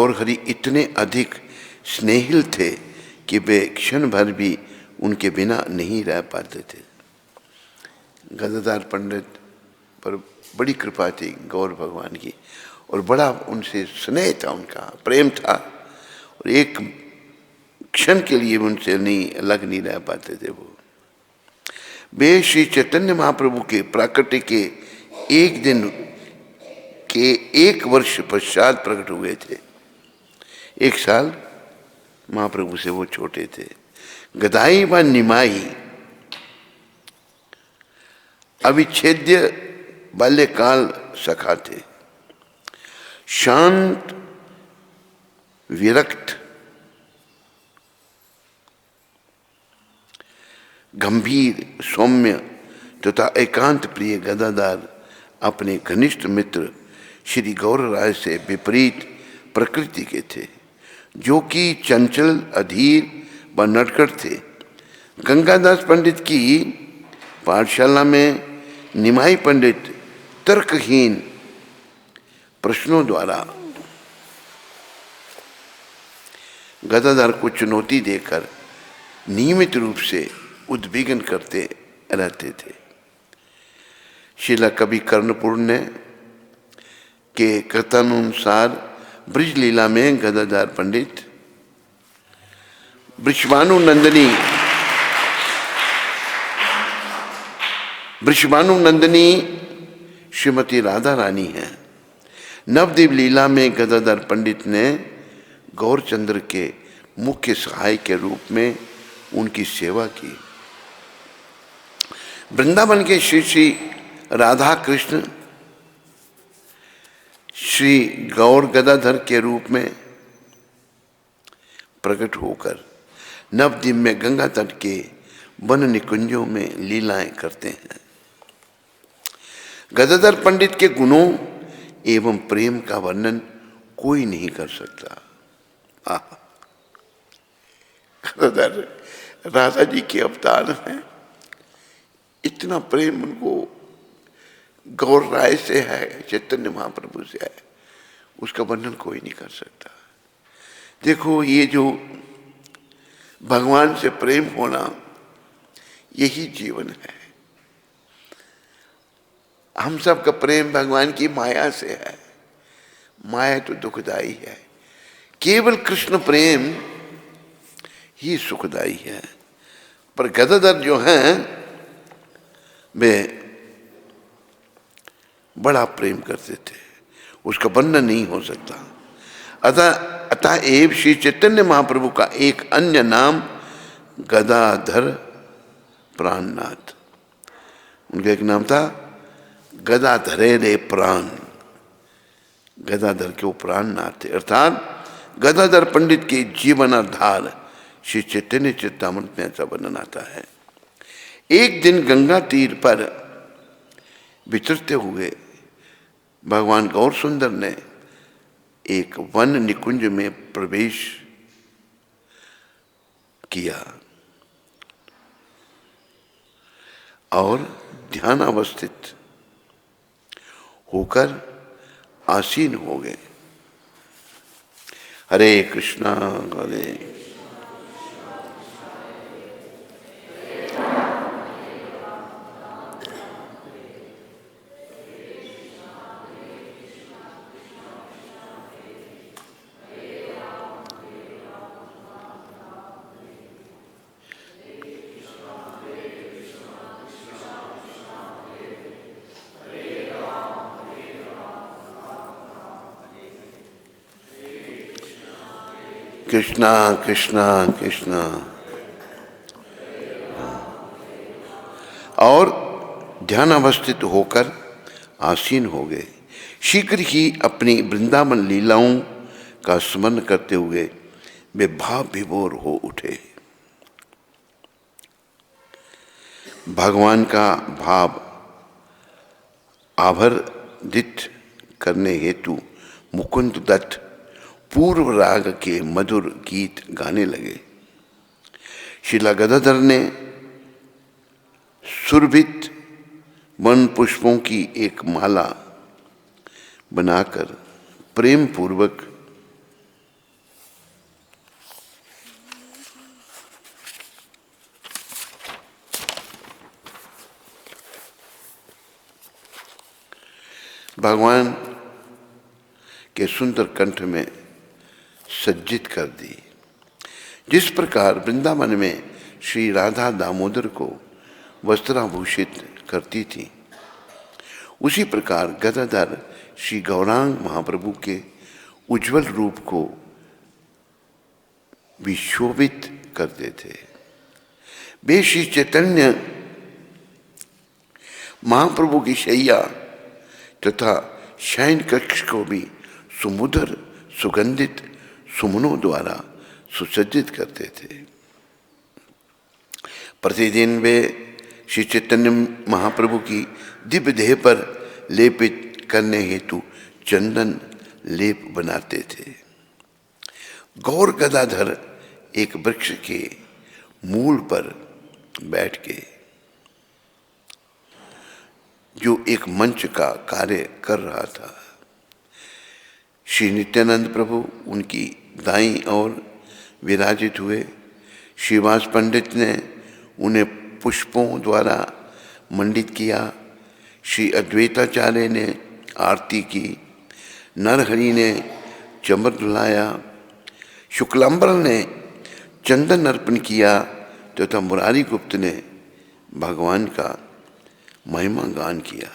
गौरहरि इतने अधिक स्नेहिल थे कि वे क्षण भर भी उनके बिना नहीं रह पाते थे। गदाधर पंडित पर बड़ी कृपा थी गौर भगवान की, और बड़ा उनसे स्नेह था, उनका प्रेम था, और एक क्षण के लिए उनसे नहीं अलग नहीं रह पाते थे वो। वे श्री चैतन्य महाप्रभु के प्राकट्य के एक दिन के 1 वर्ष पश्चात प्रकट हुए थे। 1 साल महाप्रभु से वो छोटे थे। गदाई व निमाई अविच्छेद्य बाल्यकाल सखा थे। शांत, विरक्त, गंभीर, सौम्य तथा एकांत प्रिय गदाधर अपने घनिष्ठ मित्र श्री गौरराय से विपरीत प्रकृति के थे, जो कि चंचल, अधीर व नटखट थे। गंगादास पंडित की पाठशाला में निमाई पंडित तर्कहीन प्रश्नों द्वारा गदाधर को चुनौती देकर नियमित रूप से उद्विग्न करते रहते थे। शिला कवि कर्णपूर्ण के कथनानुसार ब्रज लीला में गदाधर पंडित वृषभानु नंदिनी श्रीमती राधा रानी है। नवद्वीप लीला में गदाधर पंडित ने गौरचंद्र के मुख्य सहाय के रूप में उनकी सेवा की। वृंदावन के श्री श्री राधा कृष्ण श्री गौर गदाधर के रूप में प्रकट होकर नवद्वीप में गंगा तट के वन निकुंजों में लीलाएं करते हैं। गदाधर पंडित के गुणों एवं प्रेम का वर्णन कोई नहीं कर सकता। गदाधर राधा जी के अवतार हैं, इतना प्रेम उनको गौर राय से है, चैतन्य महाप्रभु से है, उसका वर्णन कोई नहीं कर सकता। देखो, ये जो भगवान से प्रेम होना, यही जीवन है। हम सब का प्रेम भगवान की माया से है। माया तो दुखदाई है, केवल कृष्ण प्रेम ही सुखदाई है। पर गदाधर जो हैं वे बड़ा प्रेम करते थे, उसका वर्णन नहीं हो सकता। अतः एव श्री चैतन्य महाप्रभु का एक अन्य नाम गदाधर प्राणनाथ, उनका एक नाम था गदाधरे रे प्राण, गदाधर के वो प्राणनाथ थे। अर्थात गदाधर पंडित के जीवनाधार श्री चैतन्य चरितामृत में ऐसा वर्णन आता है। एक दिन गंगा तीर पर विचरते हुए भगवान गौर सुंदर ने एक वन निकुंज में प्रवेश किया और ध्यानावस्थित होकर आसीन हो गए। हरे कृष्णा हरे कृष्णा कृष्णा कृष्णा, और ध्यान अवस्थित होकर आसीन हो गए। शीघ्र ही अपनी वृंदावन लीलाओं का स्मरण करते हुए वे भाव विभोर हो उठे। भगवान का भाव आवर्धित करने हेतु मुकुंद दत्त पूर्व राग के मधुर गीत गाने लगे। शिला गदाधर ने सुरभित वन पुष्पों की एक माला बनाकर प्रेम पूर्वक भगवान के सुंदर कंठ में सज्जित कर दी। जिस प्रकार वृंदावन में श्री राधा दामोदर को वस्त्राभूषित करती थी, उसी प्रकार गदाधर श्री गौरांग महाप्रभु के उज्जवल रूप को विशोभित करते थे। वे श्री चैतन्य महाप्रभु की शैया तथा शयन कक्ष को भी सुमधुर सुगंधित सुमनों द्वारा सुसज्जित करते थे। प्रतिदिन वे श्री चैतन्य महाप्रभु की दिव्य देह पर लेपित करने हेतु चंदन लेप बनाते थे। गौर गदाधर एक वृक्ष के मूल पर बैठ के, जो एक मंच का कार्य कर रहा था, श्री नित्यानंद प्रभु उनकी दाईं ओर विराजित हुए। श्रीवास पंडित ने उन्हें पुष्पों द्वारा मंडित किया। श्री अद्वैताचार्य ने आरती की। नरहरि ने चंबर धुलाया। शुक्लांबर ने चंदन अर्पण किया तथा मुरारी गुप्त ने भगवान का महिमा गान किया।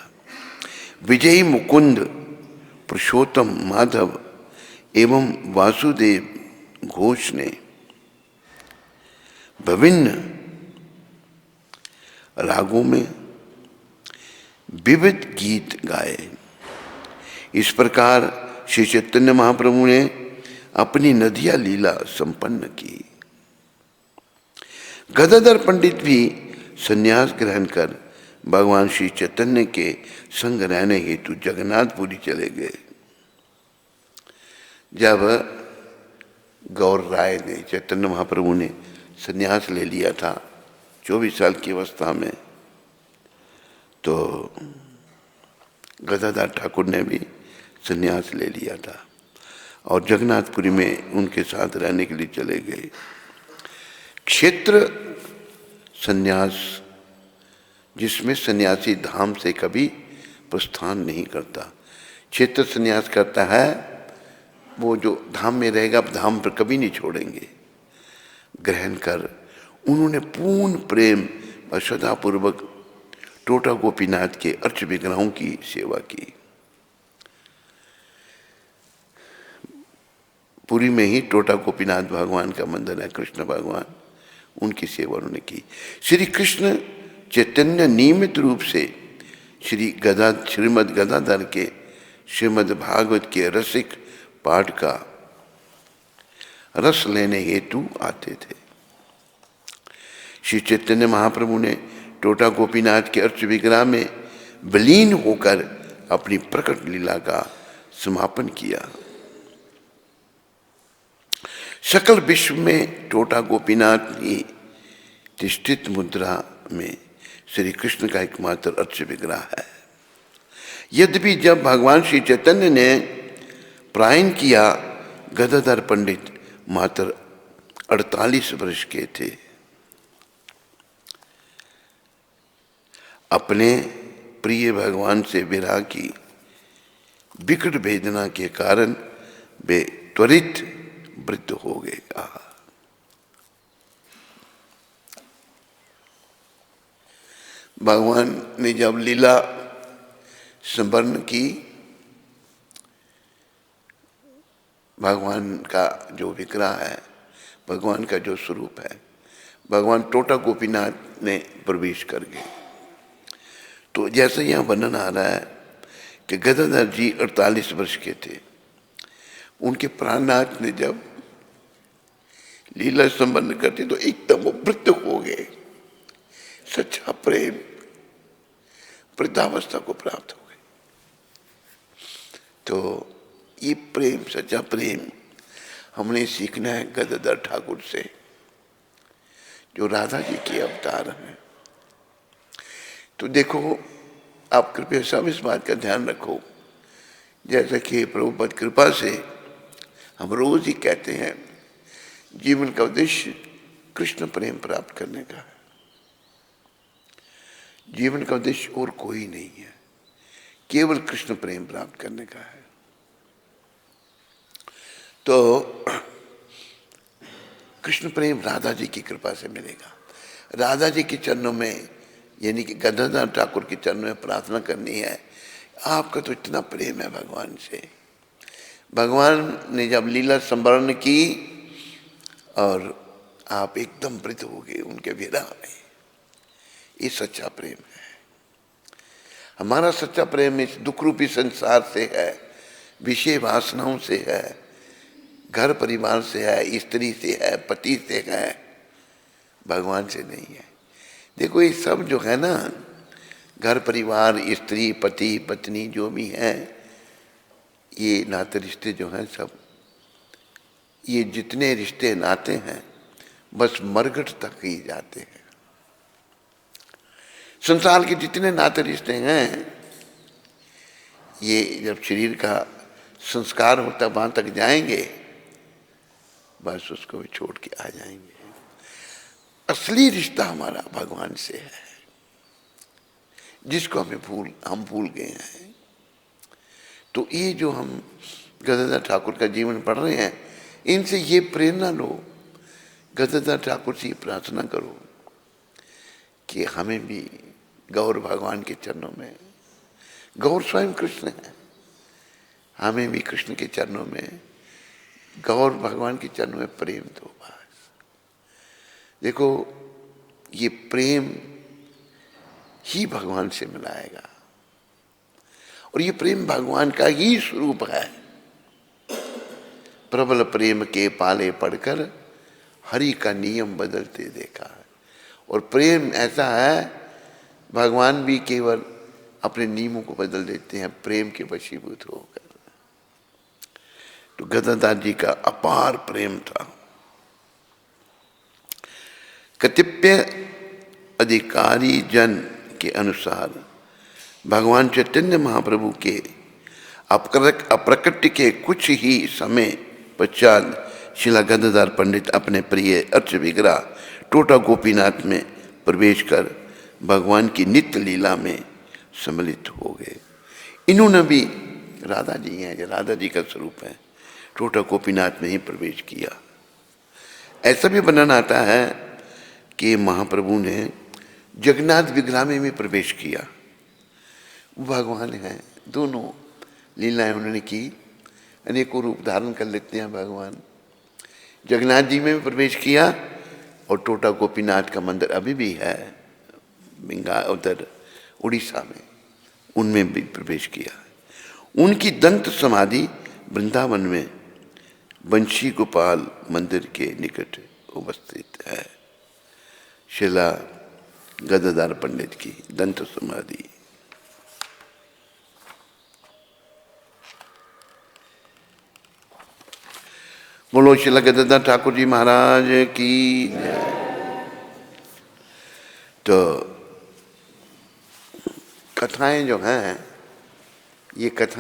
विजयी मुकुंद, पुरुषोत्तम माधव एवं वासुदेव घोष ने विभिन्न रागों में विविध गीत गाए। इस प्रकार श्री चैतन्य महाप्रभु ने अपनी नदिया लीला संपन्न की। गदाधर पंडित भी संन्यास ग्रहण कर भगवान श्री चैतन्य के संग रहने हेतु जगन्नाथपुरी चले गए। जब गौर राय ने, चैतन्य महाप्रभु ने संन्यास ले लिया था 24 साल की अवस्था में, तो गदाधर ठाकुर ने भी संन्यास ले लिया था और जगन्नाथपुरी में उनके साथ रहने के लिए चले गए। क्षेत्र संन्यास, जिसमें सन्यासी धाम से कभी प्रस्थान नहीं करता। क्षेत्र संन्यास करता है वो जो धाम में रहेगा, धाम पर कभी नहीं छोड़ेंगे। ग्रहण कर उन्होंने पूर्ण प्रेम और श्रद्धापूर्वक टोटा गोपीनाथ के अर्च विग्रहों की सेवा की। पुरी में ही टोटा गोपीनाथ भगवान का मंदिर है, कृष्ण भगवान, उनकी सेवा उन्होंने की। श्री कृष्ण चैतन्य नियमित रूप से श्रीमद् गदाधर के श्रीमद् भागवत के रसिक पाठ का रस लेने हेतु आते थे। श्री चैतन्य महाप्रभु ने टोटा गोपीनाथ के अर्च विग्रह में विलीन होकर अपनी प्रकट लीला का समापन किया। सकल विश्व में टोटा गोपीनाथ ही तिष्ठित मुद्रा में श्री कृष्ण का एकमात्र अर्च विग्रह है। यद्यपि जब भगवान श्री चैतन्य ने प्रायण किया, गदाधर पंडित मात्र 48 वर्ष के थे। अपने प्रिय भगवान से विरह की विकट वेदना के कारण वे त्वरित वृद्ध हो गए। भगवान ने जब लीला संवर्ण की, भगवान का जो विग्रह है, भगवान का जो स्वरूप है, भगवान टोटा गोपीनाथ ने प्रवेश कर गए। तो जैसे यहाँ वर्णन आ रहा है कि गदाधर जी 48 वर्ष के थे। उनके प्राणनाथ ने जब लीला संपन्न करते तो एकदम वो वृद्ध हो गए। सच्चा प्रेम वृद्धावस्था को प्राप्त हो गए। तो ये प्रेम, सच्चा प्रेम हमने सीखना है गदाधर ठाकुर से, जो राधा जी के अवतार हैं। तो देखो, आप कृपया सब इस बात का ध्यान रखो, जैसा कि प्रभुपद कृपा से हम रोज ही कहते हैं, जीवन का उद्देश्य कृष्ण प्रेम प्राप्त करने का है। जीवन का उद्देश्य और कोई नहीं है। केवल कृष्ण प्रेम प्राप्त करने का है। तो कृष्ण प्रेम राधा जी की कृपा से मिलेगा। राधा जी के चरणों में, यानी कि गदाधर ठाकुर के चरणों में प्रार्थना करनी है, आपका तो इतना प्रेम है भगवान से। भगवान ने जब लीला संवरण की और आप एकदम मृत हो गए उनके विरह में, ये सच्चा प्रेम है। हमारा सच्चा प्रेम इस दुख रूपी संसार से है, विषय वासनाओं से है, घर परिवार से है, स्त्री से है, पति से है, भगवान से नहीं है। देखो ये सब जो है ना, घर परिवार, स्त्री, पति, पत्नी जो भी है, ये नाते रिश्ते जो हैं सब, ये जितने रिश्ते नाते हैं बस मरघट तक ही जाते हैं। संसार के जितने नाते रिश्ते हैं, ये जब शरीर का संस्कार होता वहां तक जाएंगे, बस उसको भी छोड़ के आ जाएंगे। असली रिश्ता हमारा भगवान से है, जिसको हम भूल गए हैं। तो ये जो हम गदाधर ठाकुर का जीवन पढ़ रहे हैं, इनसे ये प्रेरणा लो, गदाधर ठाकुर से प्रार्थना करो कि हमें भी गौर भगवान के चरणों में, गौर स्वयं कृष्ण है, हमें भी कृष्ण के चरणों में, गौर भगवान के चरणों में प्रेम दो बस। देखो ये प्रेम ही भगवान से मिलाएगा, और ये प्रेम भगवान का ही स्वरूप है। प्रबल प्रेम के पाले पढ़कर हरि का नियम बदलते देखा है। और प्रेम ऐसा है, भगवान भी केवल अपने नियमों को बदल देते हैं प्रेम के वशीभूत होकर। तो गदाधर जी का अपार प्रेम था। कतिपय अधिकारी जन के अनुसार भगवान चैतन्य महाप्रभु के अप्रकट के कुछ ही समय पश्चात शिला गदाधर पंडित अपने प्रिय अर्च विग्रह टोटा गोपीनाथ में प्रवेश कर भगवान की नित्य लीला में सम्मिलित हो गए। इन्होंने भी, राधा जी हैं, जो राधा जी का स्वरूप है, टोटा गोपीनाथ में ही प्रवेश किया। ऐसा भी वर्णन आता है कि महाप्रभु ने जगन्नाथ विग्रह में भी प्रवेश किया। भगवान हैं, दोनों लीलाएं उन्होंने की, अनेकों रूप धारण कर लेते हैं भगवान। जगन्नाथ जी में भी प्रवेश किया, और टोटा गोपीनाथ का मंदिर अभी भी है उधर उड़ीसा में, उनमें भी प्रवेश किया। उनकी दंत समाधि वृंदावन में बंशी गोपाल मंदिर के निकट उपस्थित है। शिला गदाधर पंडित की दंत समाधि। बोलो शिला गदाधर ठाकुर जी महाराज की जय। तो कथाएं जो हैं, ये कथा